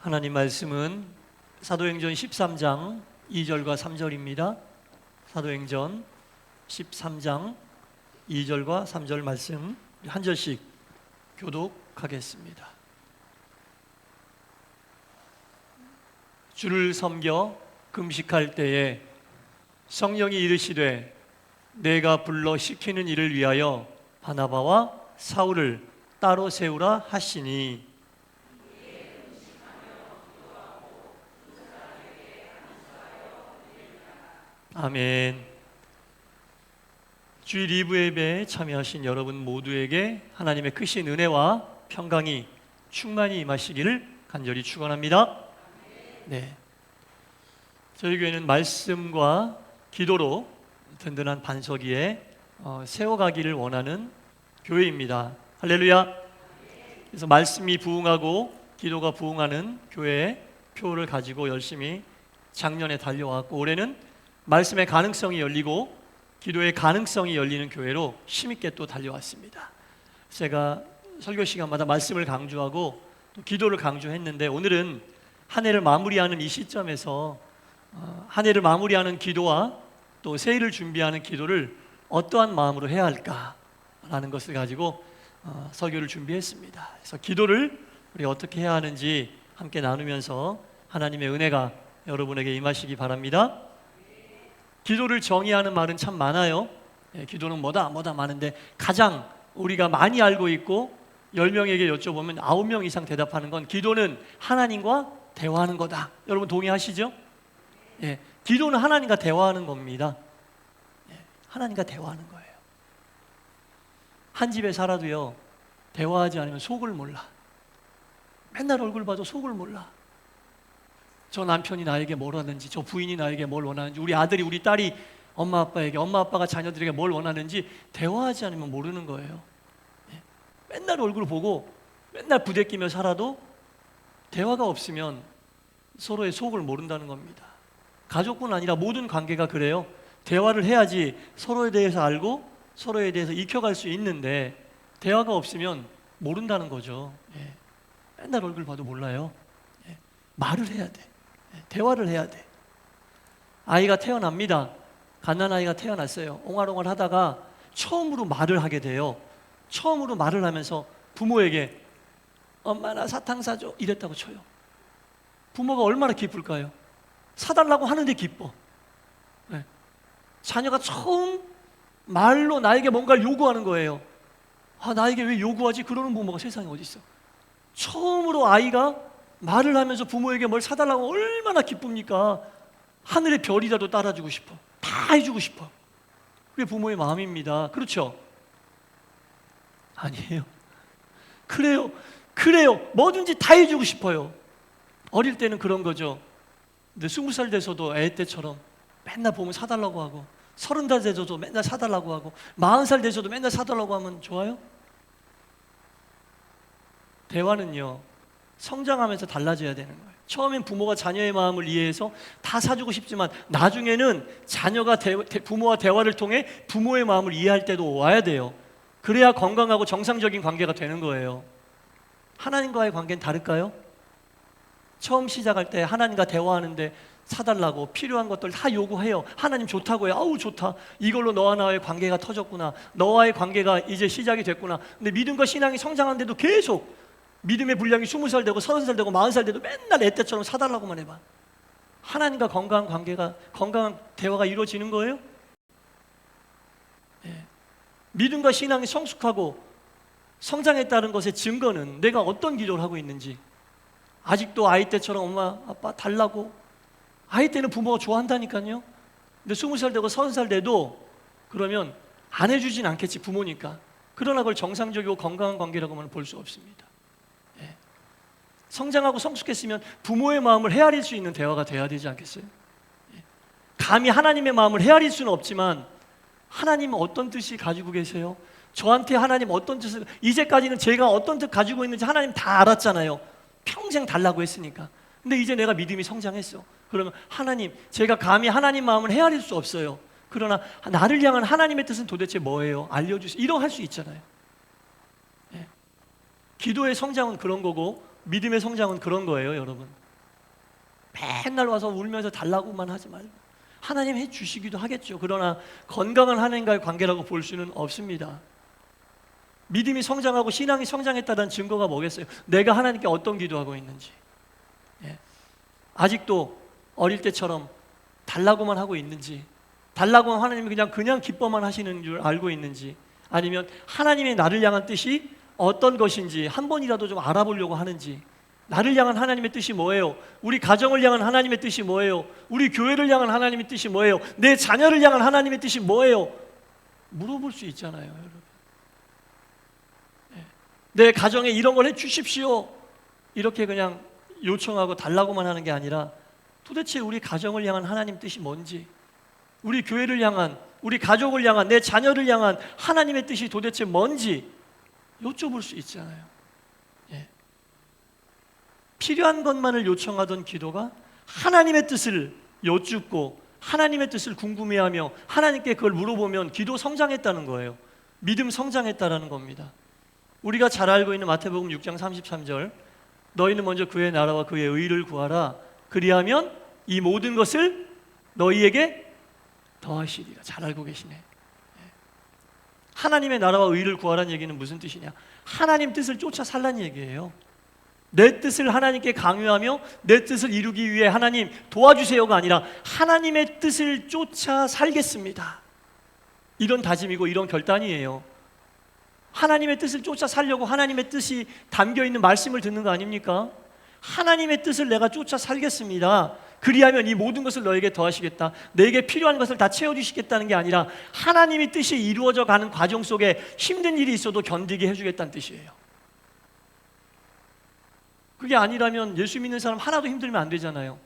하나님 말씀은 사도행전 13장 2절과 3절입니다. 사도행전 13장 2절과 3절 말씀 한 절씩 교독하겠습니다. 주를 섬겨 금식할 때에 성령이 이르시되 내가 불러 시키는 일을 위하여 바나바와 사울을 따로 세우라 하시니 아멘. 주일 2부 예배에 참여하신 여러분 모두에게 하나님의 크신 은혜와 평강이 충만히 임하시기를 간절히 축원합니다. 네, 저희 교회는 말씀과 기도로 든든한 반석 위에 세워가기를 원하는 교회입니다. 할렐루야. 그래서 말씀이 부흥하고 기도가 부흥하는 교회의 표를 가지고 열심히 작년에 달려왔고, 올해는 말씀의 가능성이 열리고 기도의 가능성이 열리는 교회로 힘있게 또 달려왔습니다. 제가 설교 시간마다 말씀을 강조하고 또 기도를 강조했는데, 오늘은 한 해를 마무리하는 이 시점에서 한 해를 마무리하는 기도와 또 새해를 준비하는 기도를 어떠한 마음으로 해야 할까라는 것을 가지고 설교를 준비했습니다. 그래서 기도를 우리 어떻게 해야 하는지 함께 나누면서 하나님의 은혜가 여러분에게 임하시기 바랍니다. 기도를 정의하는 말은 참 많아요. 기도는 뭐다 많은데, 가장 우리가 많이 알고 있고 10명에게 여쭤보면 9명 이상 대답하는 건 기도는 하나님과 대화하는 거다. 여러분 동의하시죠? 기도는 하나님과 대화하는 겁니다. 하나님과 대화하는 거예요. 한 집에 살아도요, 대화하지 않으면 속을 몰라. 맨날 얼굴 봐도 속을 몰라. 저 남편이 나에게 뭘 하는지, 저 부인이 나에게 뭘 원하는지, 우리 아들이 우리 딸이 엄마 아빠에게, 엄마 아빠가 자녀들에게 뭘 원하는지 대화하지 않으면 모르는 거예요. 맨날 얼굴 보고 맨날 부대끼며 살아도 대화가 없으면 서로의 속을 모른다는 겁니다. 가족뿐 아니라 모든 관계가 그래요. 대화를 해야지 서로에 대해서 알고 서로에 대해서 익혀갈 수 있는데, 대화가 없으면 모른다는 거죠. 맨날 얼굴 봐도 몰라요. 말을 해야 돼. 대화를 해야 돼. 아이가 태어납니다. 갓난아이가 태어났어요. 옹알옹알 하다가 처음으로 말을 하게 돼요. 처음으로 말을 하면서 부모에게 엄마 나 사탕 사줘 이랬다고 쳐요. 부모가 얼마나 기쁠까요? 사달라고 하는데 기뻐. 자녀가 처음 말로 나에게 뭔가를 요구하는 거예요. 나에게 왜 요구하지? 그러는 부모가 세상에 어디 있어. 처음으로 아이가 말을 하면서 부모에게 뭘 사달라고 얼마나 기쁩니까? 하늘의 별이라도 따라주고 싶어. 다 해주고 싶어. 그게 부모의 마음입니다. 그렇죠? 아니에요. 그래요. 뭐든지 다 해주고 싶어요. 어릴 때는 그런 거죠. 근데 20살 돼서도 애 때처럼 맨날 보면 사달라고 하고, 30살 돼서도 맨날 사달라고 하고, 40살 돼서도 맨날 사달라고 하면 좋아요? 대화는요, 성장하면서 달라져야 되는 거예요. 처음엔 부모가 자녀의 마음을 이해해서 다 사주고 싶지만, 나중에는 자녀가 부모와 대화를 통해 부모의 마음을 이해할 때도 와야 돼요. 그래야 건강하고 정상적인 관계가 되는 거예요. 하나님과의 관계는 다를까요? 처음 시작할 때 하나님과 대화하는데 사달라고 필요한 것들 다 요구해요. 하나님 좋다고 해요. 아우 좋다. 이걸로 너와 나의 관계가 터졌구나. 너와의 관계가 이제 시작이 됐구나. 근데 믿음과 신앙이 성장하는데도 계속 믿음의 분량이 20살 되고 30살 되고 40살 돼도 맨날 애 때처럼 사달라고만 해봐. 하나님과 건강한 관계가, 건강한 대화가 이루어지는 거예요? 믿음과 신앙이 성숙하고 성장했다는 것의 증거는 내가 어떤 기도를 하고 있는지. 아직도 아이 때처럼 엄마 아빠 달라고, 아이 때는 부모가 좋아한다니까요. 근데 20살 되고 30살 돼도 그러면 안 해주진 않겠지, 부모니까. 그러나 그걸 정상적이고 건강한 관계라고만 볼 수 없습니다. 성장하고 성숙했으면 부모의 마음을 헤아릴 수 있는 대화가 돼야 되지 않겠어요? 감히 하나님의 마음을 헤아릴 수는 없지만, 하나님은 어떤 뜻이 가지고 계세요? 저한테 하나님 어떤 뜻을, 이제까지는 제가 어떤 뜻 가지고 있는지 하나님 다 알았잖아요. 평생 달라고 했으니까. 근데 이제 내가 믿음이 성장했어. 그러면 하나님, 제가 감히 하나님 마음을 헤아릴 수 없어요. 그러나 나를 향한 하나님의 뜻은 도대체 뭐예요? 알려주세요. 이런 할 수 있잖아요. 기도의 성장은 그런 거고, 믿음의 성장은 그런 거예요, 여러분. 맨날 와서 울면서 달라고만 하지 말고 하나님 해주시기도 하겠죠. 그러나 건강한 하나님과의 관계라고 볼 수는 없습니다. 믿음이 성장하고 신앙이 성장했다는 증거가 뭐겠어요? 내가 하나님께 어떤 기도하고 있는지, 아직도 어릴 때처럼 달라고만 하고 있는지, 달라고 하면 하나님이 그냥 기뻐만 하시는 줄 알고 있는지, 아니면 하나님의 나를 향한 뜻이 어떤 것인지 한 번이라도 좀 알아보려고 하는지, 나를 향한 하나님의 뜻이 뭐예요? 우리 가정을 향한 하나님의 뜻이 뭐예요? 우리 교회를 향한 하나님의 뜻이 뭐예요? 내 자녀를 향한 하나님의 뜻이 뭐예요? 물어볼 수 있잖아요, 여러분. 내 가정에 이런 걸 해주십시오, 이렇게 그냥 요청하고 달라고만 하는 게 아니라 도대체 우리 가정을 향한 하나님 뜻이 뭔지, 우리 교회를 향한, 우리 가족을 향한, 내 자녀를 향한 하나님의 뜻이 도대체 뭔지 여쭤볼 수 있잖아요. 필요한 것만을 요청하던 기도가 하나님의 뜻을 여쭙고 하나님의 뜻을 궁금해하며 하나님께 그걸 물어보면 기도 성장했다는 거예요. 믿음 성장했다는 겁니다. 우리가 잘 알고 있는 마태복음 6장 33절, 너희는 먼저 그의 나라와 그의 의를 구하라, 그리하면 이 모든 것을 너희에게 더하시리라. 잘 알고 계시네. 하나님의 나라와 의를 구하라는 얘기는 무슨 뜻이냐? 하나님 뜻을 쫓아 살라는 얘기예요. 내 뜻을 하나님께 강요하며 내 뜻을 이루기 위해 하나님 도와주세요가 아니라 하나님의 뜻을 쫓아 살겠습니다, 이런 다짐이고 이런 결단이에요. 하나님의 뜻을 쫓아 살려고 하나님의 뜻이 담겨있는 말씀을 듣는 거 아닙니까? 하나님의 뜻을 내가 쫓아 살겠습니다, 그리하면 이 모든 것을 너에게 더하시겠다, 내게 필요한 것을 다 채워주시겠다는 게 아니라 하나님의 뜻이 이루어져 가는 과정 속에 힘든 일이 있어도 견디게 해주겠다는 뜻이에요. 그게 아니라면 예수 믿는 사람 하나도 힘들면 안 되잖아요.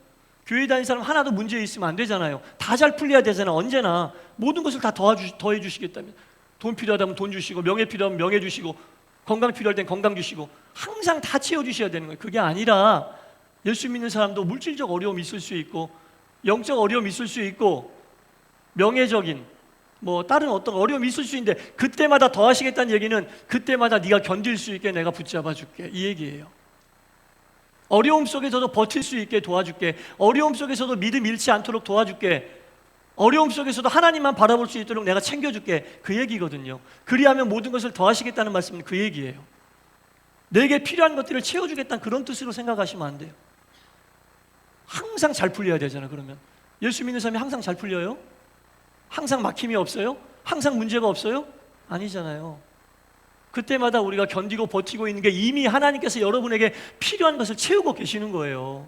교회 다니는 사람 하나도 문제 있으면 안 되잖아요. 다 잘 풀려야 되잖아요. 언제나 모든 것을 다 더해 주시겠다면, 돈 필요하다면 돈 주시고, 명예 필요하면 명예 주시고, 건강 필요할 땐 건강 주시고, 항상 다 채워주셔야 되는 거예요. 그게 아니라 예수 믿는 사람도 물질적 어려움이 있을 수 있고, 영적 어려움이 있을 수 있고, 명예적인 다른 어떤 어려움이 있을 수 있는데 그때마다 더하시겠다는 얘기는 그때마다 네가 견딜 수 있게 내가 붙잡아 줄게, 이 얘기예요. 어려움 속에서도 버틸 수 있게 도와줄게, 어려움 속에서도 믿음 잃지 않도록 도와줄게, 어려움 속에서도 하나님만 바라볼 수 있도록 내가 챙겨줄게, 그 얘기거든요. 그리하면 모든 것을 더하시겠다는 말씀은 그 얘기예요. 내게 필요한 것들을 채워주겠다는 그런 뜻으로 생각하시면 안 돼요. 항상 잘 풀려야 되잖아요. 그러면 예수 믿는 사람이 항상 잘 풀려요? 항상 막힘이 없어요? 항상 문제가 없어요? 아니잖아요. 그때마다 우리가 견디고 버티고 있는 게 이미 하나님께서 여러분에게 필요한 것을 채우고 계시는 거예요.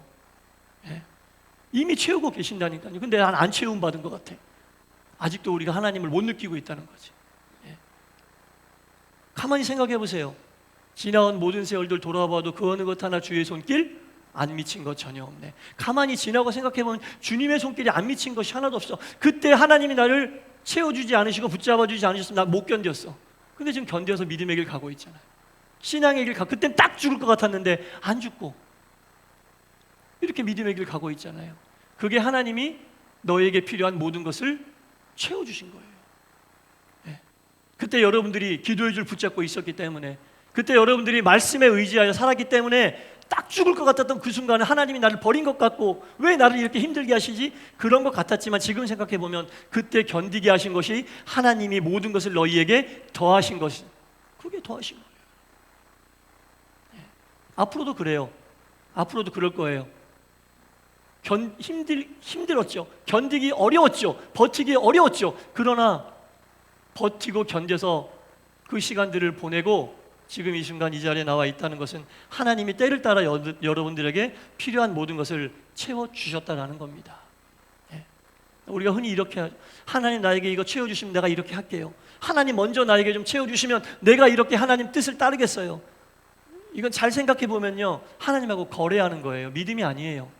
이미 채우고 계신다니까요. 근데 난 안 채움 받은 것 같아. 아직도 우리가 하나님을 못 느끼고 있다는 거지. 가만히 생각해 보세요. 지나온 모든 세월들 돌아봐도 그 어느 것 하나 주의 손길 안 미친 것 전혀 없네. 가만히 지나고 생각해 보면 주님의 손길이 안 미친 것이 하나도 없어. 그때 하나님이 나를 채워주지 않으시고 붙잡아주지 않으셨으면 난 못 견뎠어. 근데 지금 견뎌서 믿음의 길 가고 있잖아요. 신앙의 길 그땐 딱 죽을 것 같았는데 안 죽고 이렇게 믿음의 길 가고 있잖아요. 그게 하나님이 너에게 필요한 모든 것을 채워주신 거예요. 그때 여러분들이 기도의 줄 붙잡고 있었기 때문에, 그때 여러분들이 말씀에 의지하여 살았기 때문에 딱 죽을 것 같았던 그 순간에 하나님이 나를 버린 것 같고 왜 나를 이렇게 힘들게 하시지? 그런 것 같았지만 지금 생각해보면 그때 견디게 하신 것이 하나님이 모든 것을 너희에게 더하신 것이, 그게 더하신 거예요. 앞으로도 그래요. 앞으로도 그럴 거예요. 힘들었죠. 견디기 어려웠죠. 버티기 어려웠죠. 그러나 버티고 견뎌서 그 시간들을 보내고 지금 이 순간 이 자리에 나와 있다는 것은 하나님이 때를 따라 여러분들에게 필요한 모든 것을 채워주셨다는 겁니다. 우리가 흔히 이렇게 하죠. 하나님 나에게 이거 채워주시면 내가 이렇게 할게요. 하나님 먼저 나에게 좀 채워주시면 내가 이렇게 하나님 뜻을 따르겠어요. 이건 잘 생각해 보면요, 하나님하고 거래하는 거예요. 믿음이 아니에요.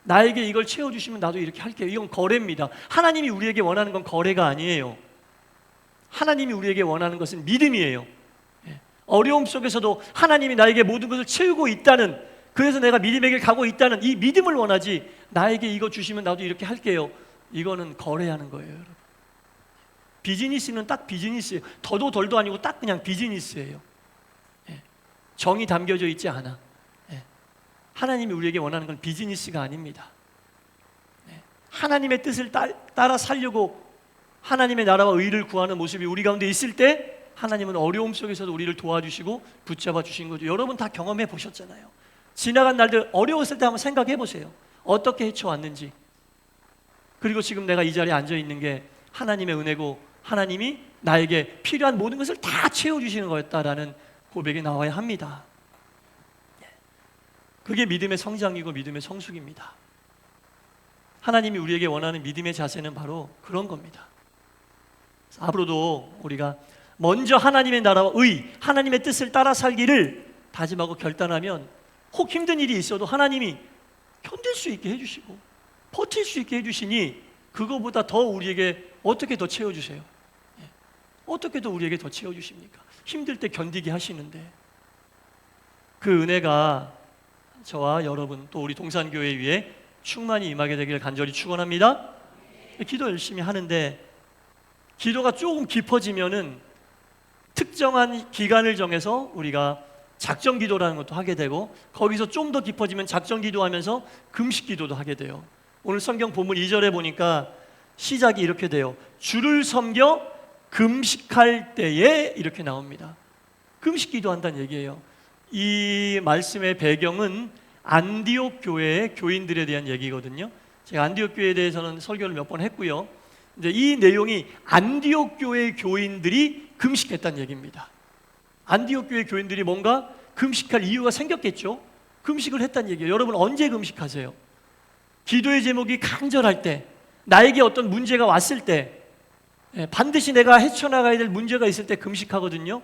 나에게 이걸 채워주시면 나도 이렇게 할게요. 이건 거래입니다. 하나님이 우리에게 원하는 건 거래가 아니에요. 하나님이 우리에게 원하는 것은 믿음이에요. 어려움 속에서도 하나님이 나에게 모든 것을 채우고 있다는, 그래서 내가 믿음의 길 가고 있다는 이 믿음을 원하지, 나에게 이거 주시면 나도 이렇게 할게요, 이거는 거래하는 거예요. 여러분, 비즈니스는 딱 비즈니스예요. 더도 덜도 아니고 딱 그냥 비즈니스예요. 정이 담겨져 있지 않아. 하나님이 우리에게 원하는 건 비즈니스가 아닙니다. 하나님의 뜻을 따라 살려고 하나님의 나라와 의를 구하는 모습이 우리 가운데 있을 때 하나님은 어려움 속에서도 우리를 도와주시고 붙잡아 주신 거죠. 여러분 다 경험해 보셨잖아요. 지나간 날들 어려웠을 때 한번 생각해 보세요. 어떻게 헤쳐왔는지. 그리고 지금 내가 이 자리에 앉아 있는 게 하나님의 은혜고 하나님이 나에게 필요한 모든 것을 다 채워주시는 거였다라는 고백이 나와야 합니다. 그게 믿음의 성장이고 믿음의 성숙입니다. 하나님이 우리에게 원하는 믿음의 자세는 바로 그런 겁니다. 앞으로도 우리가 먼저 하나님의 나라와 의, 하나님의 뜻을 따라 살기를 다짐하고 결단하면 혹 힘든 일이 있어도 하나님이 견딜 수 있게 해주시고 버틸 수 있게 해주시니 그거보다 더 우리에게 어떻게 더 채워주세요? 어떻게 더 우리에게 더 채워주십니까? 힘들 때 견디게 하시는데 그 은혜가 저와 여러분 또 우리 동산교회 위에 충만히 임하게 되기를 간절히 축원합니다. 기도 열심히 하는데 기도가 조금 깊어지면은 특정한 기간을 정해서 우리가 작정 기도라는 것도 하게 되고 거기서 좀 더 깊어지면 작정 기도하면서 금식 기도도 하게 돼요. 오늘 성경 본문 2절에 보니까 시작이 이렇게 돼요. 주를 섬겨 금식할 때에 이렇게 나옵니다. 금식 기도한다는 얘기예요. 이 말씀의 배경은 안디옥 교회의 교인들에 대한 얘기거든요. 제가 안디옥 교회에 대해서는 설교를 몇 번 했고요. 이제 이 내용이 안디옥 교회의 교인들이 금식했다는 얘기입니다. 안디옥 교회 교인들이 뭔가 금식할 이유가 생겼겠죠. 금식을 했다는 얘기예요. 여러분 언제 금식하세요? 기도의 제목이 간절할 때, 나에게 어떤 문제가 왔을 때, 반드시 내가 헤쳐나가야 될 문제가 있을 때 금식하거든요.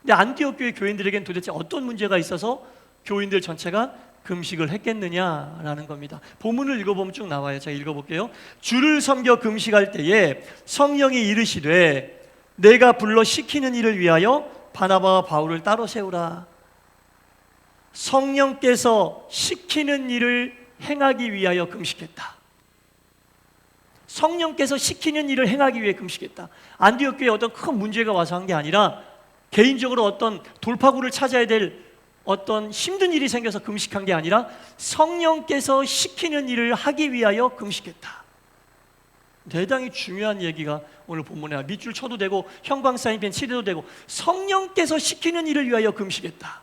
근데 안디옥 교회 교인들에게는 도대체 어떤 문제가 있어서 교인들 전체가 금식을 했겠느냐라는 겁니다. 본문을 읽어보면 쭉 나와요. 제가 읽어볼게요. 주를 섬겨 금식할 때에 성령이 이르시되 내가 불러 시키는 일을 위하여 바나바와 바울을 따로 세우라. 성령께서 시키는 일을 행하기 위하여 금식했다. 성령께서 시키는 일을 행하기 위해 금식했다. 안디옥 교회에 어떤 큰 문제가 와서 한 게 아니라 개인적으로 어떤 돌파구를 찾아야 될 어떤 힘든 일이 생겨서 금식한 게 아니라 성령께서 시키는 일을 하기 위하여 금식했다. 대단히 중요한 얘기가 오늘 본문에 밑줄 쳐도 되고 형광사인펜 칠해도 되고 성령께서 시키는 일을 위하여 금식했다.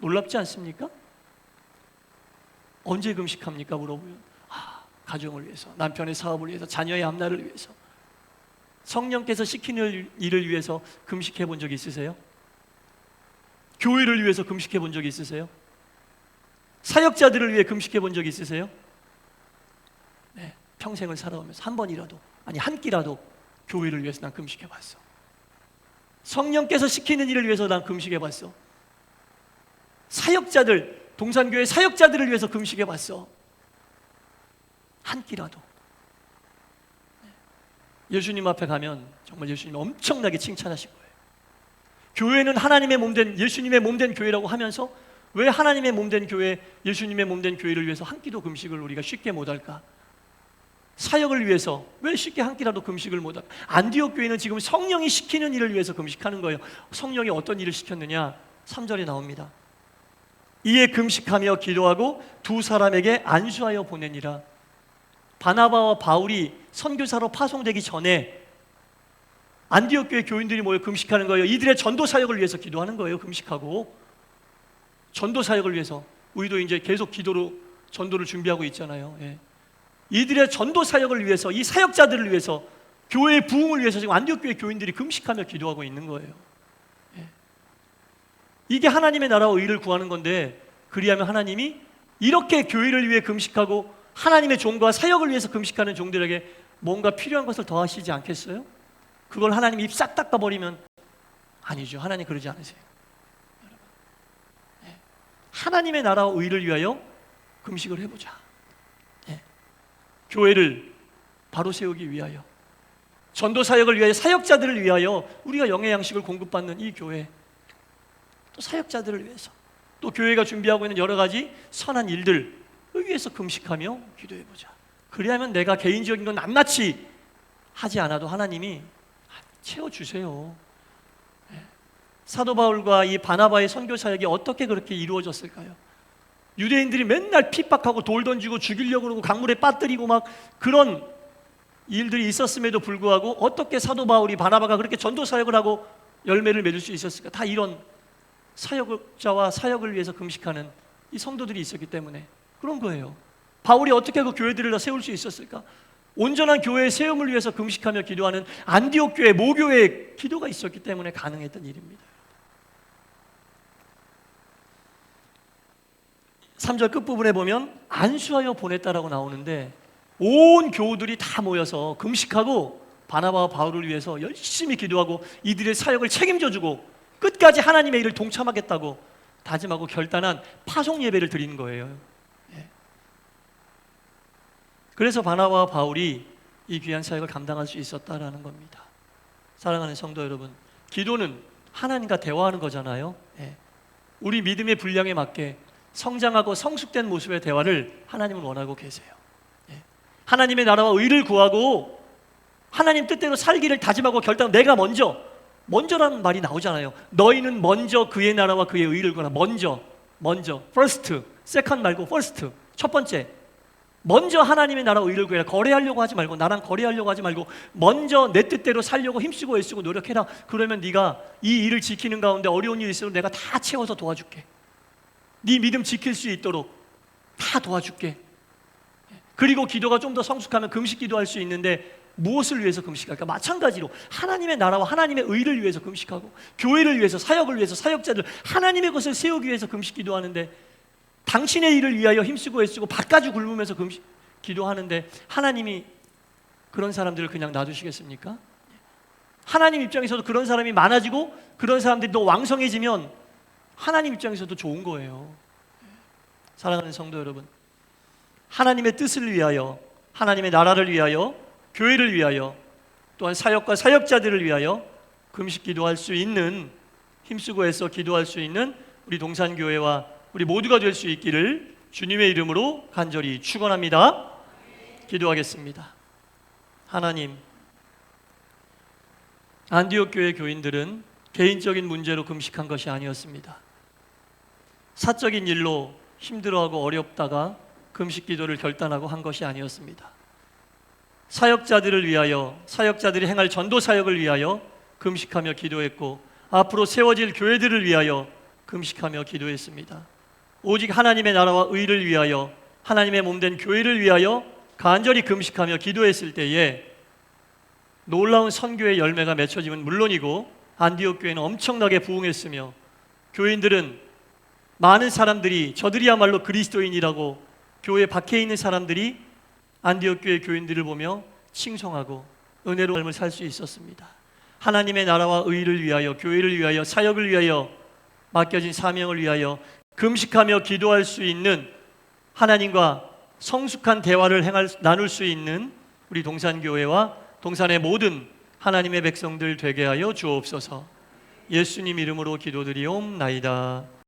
놀랍지 않습니까? 언제 금식합니까? 물어보면 가정을 위해서, 남편의 사업을 위해서, 자녀의 앞날을 위해서. 성령께서 시키는 일을 위해서 금식해 본 적이 있으세요? 교회를 위해서 금식해 본 적이 있으세요? 사역자들을 위해 금식해 본 적이 있으세요? 네, 평생을 살아오면서 한 번이라도, 아니 한 끼라도 교회를 위해서 난 금식해 봤어. 성령께서 시키는 일을 위해서 난 금식해 봤어. 사역자들, 동산교회 사역자들을 위해서 금식해 봤어. 한 끼라도. 예수님 앞에 가면 정말 예수님 엄청나게 칭찬하실 거예요. 교회는 하나님의 몸된, 예수님의 몸된 교회라고 하면서 왜 하나님의 몸된 교회, 예수님의 몸된 교회를 위해서 한 끼도 금식을 우리가 쉽게 못할까? 사역을 위해서 왜 쉽게 한 끼라도 금식을 못할까? 안디옥 교회는 지금 성령이 시키는 일을 위해서 금식하는 거예요. 성령이 어떤 일을 시켰느냐? 3절에 나옵니다. 이에 금식하며 기도하고 두 사람에게 안수하여 보내니라. 바나바와 바울이 선교사로 파송되기 전에 안디옥 교회 교인들이 모여 금식하는 거예요. 이들의 전도 사역을 위해서 기도하는 거예요. 금식하고 전도 사역을 위해서. 우리도 이제 계속 기도로 전도를 준비하고 있잖아요. 예. 이들의 전도 사역을 위해서, 이 사역자들을 위해서, 교회의 부흥을 위해서 지금 안디옥 교회 교인들이 금식하며 기도하고 있는 거예요. 예. 이게 하나님의 나라와 의를 구하는 건데, 그리하면 하나님이 이렇게 교회를 위해 금식하고 하나님의 종과 사역을 위해서 금식하는 종들에게 뭔가 필요한 것을 더하시지 않겠어요? 그걸 하나님 입 싹 닦아버리면 아니죠. 하나님 그러지 않으세요. 여러분. 네. 하나님의 나라와 의를 위하여 금식을 해보자. 네. 교회를 바로 세우기 위하여, 전도 사역을 위하여, 사역자들을 위하여, 우리가 영의 양식을 공급받는 이 교회, 또 사역자들을 위해서, 또 교회가 준비하고 있는 여러 가지 선한 일들을 위해서 금식하며 기도해보자. 그리하면 내가 개인적인 건 낱낱이 하지 않아도 하나님이 채워주세요. 사도 바울과 이 바나바의 선교 사역이 어떻게 그렇게 이루어졌을까요? 유대인들이 맨날 핍박하고 돌 던지고 죽이려고 그러고 강물에 빠뜨리고 막 그런 일들이 있었음에도 불구하고 어떻게 사도 바울이 바나바가 그렇게 전도 사역을 하고 열매를 맺을 수 있었을까? 다 이런 사역자와 사역을 위해서 금식하는 이 성도들이 있었기 때문에 그런 거예요. 바울이 어떻게 그 교회들을 다 세울 수 있었을까? 온전한 교회의 세움을 위해서 금식하며 기도하는 안디옥 교회, 모교회의 기도가 있었기 때문에 가능했던 일입니다. 3절 끝부분에 보면 안수하여 보냈다라고 나오는데 온 교우들이 다 모여서 금식하고 바나바와 바울을 위해서 열심히 기도하고 이들의 사역을 책임져주고 끝까지 하나님의 일을 동참하겠다고 다짐하고 결단한 파송 예배를 드리는 거예요. 그래서 바나바와 바울이 이 귀한 사역을 감당할 수 있었다라는 겁니다. 사랑하는 성도 여러분, 기도는 하나님과 대화하는 거잖아요. 우리 믿음의 분량에 맞게 성장하고 성숙된 모습의 대화를 하나님은 원하고 계세요. 하나님의 나라와 의를 구하고 하나님 뜻대로 살기를 다짐하고 결단. 내가 먼저라는 말이 나오잖아요. 너희는 먼저 그의 나라와 그의 의를 구하라. 먼저 first, second 말고 first, 첫 번째. 먼저 하나님의 나라와 의를 구해라. 거래하려고 하지 말고, 나랑 거래하려고 하지 말고 먼저 내 뜻대로 살려고 힘쓰고 애쓰고 노력해라. 그러면 네가 이 일을 지키는 가운데 어려운 일이 있어도 내가 다 채워서 도와줄게. 네 믿음 지킬 수 있도록 다 도와줄게. 그리고 기도가 좀 더 성숙하면 금식 기도할 수 있는데 무엇을 위해서 금식할까? 마찬가지로 하나님의 나라와 하나님의 의를 위해서 금식하고 교회를 위해서, 사역을 위해서, 사역자들 하나님의 것을 세우기 위해서 금식 기도하는데 당신의 일을 위하여 힘쓰고 애쓰고 밥까지 굶으면서 금식 기도하는데 하나님이 그런 사람들을 그냥 놔두시겠습니까? 하나님 입장에서도 그런 사람이 많아지고 그런 사람들이 더 왕성해지면 하나님 입장에서도 좋은 거예요. 사랑하는 성도 여러분, 하나님의 뜻을 위하여, 하나님의 나라를 위하여, 교회를 위하여, 또한 사역과 사역자들을 위하여 금식 기도할 수 있는, 힘쓰고 애써 기도할 수 있는 우리 동산교회와 우리 모두가 될 수 있기를 주님의 이름으로 간절히 축원합니다. 기도하겠습니다. 하나님, 안디옥 교회 교인들은 개인적인 문제로 금식한 것이 아니었습니다. 사적인 일로 힘들어하고 어렵다가 금식 기도를 결단하고 한 것이 아니었습니다. 사역자들을 위하여, 사역자들이 행할 전도 사역을 위하여 금식하며 기도했고 앞으로 세워질 교회들을 위하여 금식하며 기도했습니다. 오직 하나님의 나라와 의를 위하여, 하나님의 몸된 교회를 위하여 간절히 금식하며 기도했을 때에 놀라운 선교의 열매가 맺혀짐은 물론이고 안디옥 교회는 엄청나게 부흥했으며 교인들은, 많은 사람들이 저들이야말로 그리스도인이라고 교회 밖에 있는 사람들이 안디옥 교회 교인들을 보며 칭송하고 은혜로운 삶을 살 수 있었습니다. 하나님의 나라와 의를 위하여, 교회를 위하여, 사역을 위하여 맡겨진 사명을 위하여 금식하며 기도할 수 있는, 하나님과 성숙한 대화를 나눌 수 있는 우리 동산교회와 동산의 모든 하나님의 백성들 되게 하여 주옵소서. 예수님 이름으로 기도드리옵나이다.